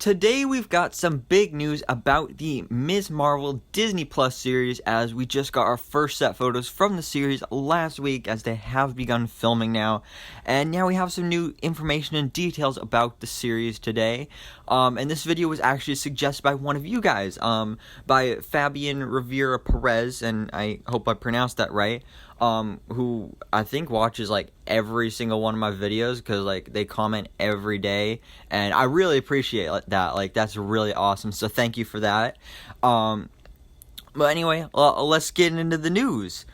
today we've got some big news about the Ms. Marvel Disney Plus series, as we just got our first set photos from the series last week, as they have begun filming now, and now we have some new information and details about the series today. And this video was actually suggested by one of you guys, by Fabian Rivera Perez, and I hope I pronounced that right. Who I think watches like every single one of my videos, because like they comment every day, and I really appreciate that. Like, that's really awesome, so thank you for that. But anyway, let's get into the news.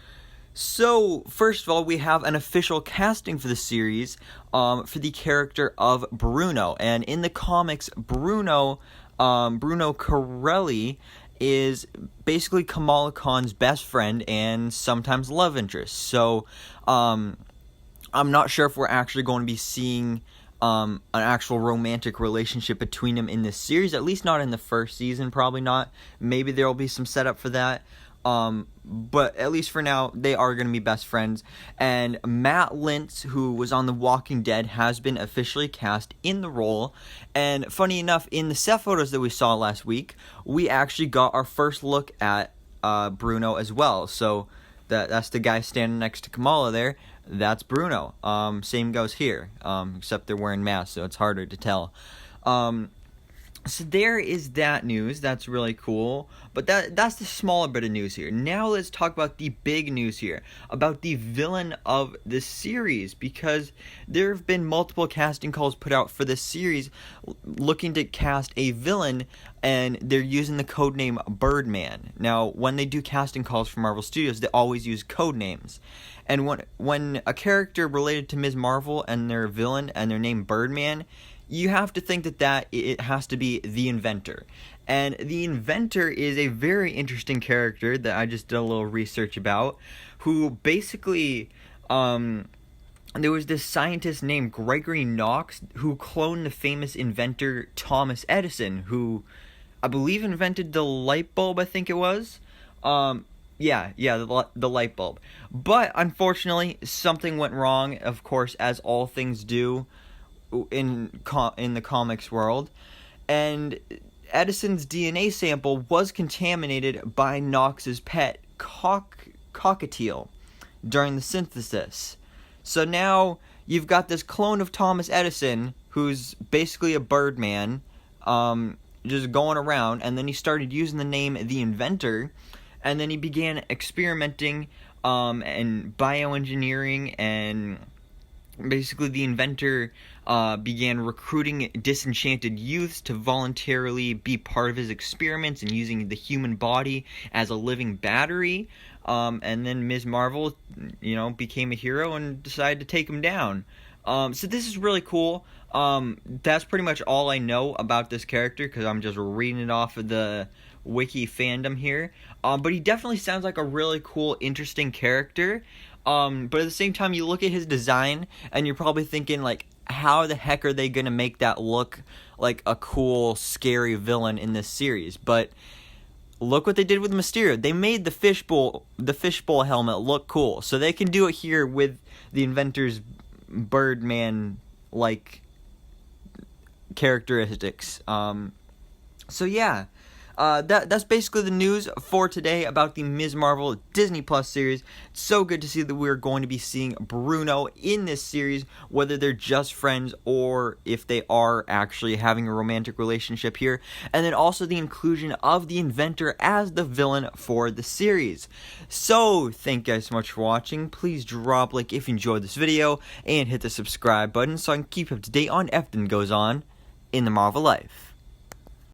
So first of all, we have an official casting for the series for the character of Bruno, and in the comics, Bruno Carrelli is basically Kamala Khan's best friend and sometimes love interest. So I'm not sure if we're actually going to be seeing an actual romantic relationship between them in this series, at least not in the first season, probably not. Maybe there will be some setup for that. But at least for now, they are going to be best friends. And Matt Lintz, who was on The Walking Dead, has been officially cast in the role. And funny enough, in the set photos that we saw last week, we actually got our first look at Bruno as well. So that's the guy standing next to Kamala there. That's Bruno. Same goes here, except they're wearing masks, so it's harder to tell. So there is that news. That's really cool. But that's the smaller bit of news here. Now let's talk about the big news here, about the villain of the series, because there have been multiple casting calls put out for this series looking to cast a villain, and they're using the codename Birdman. Now, when they do casting calls for Marvel Studios, they always use code names. And when a character related to Ms. Marvel and their villain and their name Birdman, you have to think that it has to be the Inventor. And the Inventor is a very interesting character that I just did a little research about, who basically, there was this scientist named Gregory Knox who cloned the famous inventor Thomas Edison, who I believe invented the light bulb, I think it was. The light bulb. But unfortunately, something went wrong, of course, as all things do in the comics world, and Edison's DNA sample was contaminated by Knox's pet cockatiel during the synthesis. So now you've got this clone of Thomas Edison, who's basically a Birdman, just going around, and then he started using the name The Inventor, and then he began experimenting and bioengineering, and basically the Inventor began recruiting disenchanted youths to voluntarily be part of his experiments and using the human body as a living battery. And then Ms. Marvel, became a hero and decided to take him down. So this is really cool. That's pretty much all I know about this character, because I'm just reading it off of the wiki fandom here. But he definitely sounds like a really cool, interesting character. But at the same time, you look at his design, and you're probably thinking, like, how the heck are they going to make that look like a cool, scary villain in this series? But look what they did with Mysterio. They made the fishbowl helmet look cool. So they can do it here with the Inventor's Birdman-like characteristics. So yeah. That's basically the news for today about the Ms. Marvel Disney Plus series. It's so good to see that we're going to be seeing Bruno in this series, whether they're just friends or if they are actually having a romantic relationship here. And then also the inclusion of the Inventor as the villain for the series. So, thank you guys so much for watching. Please drop a like if you enjoyed this video, and hit the subscribe button so I can keep up to date on everything that goes on in the Marvel life.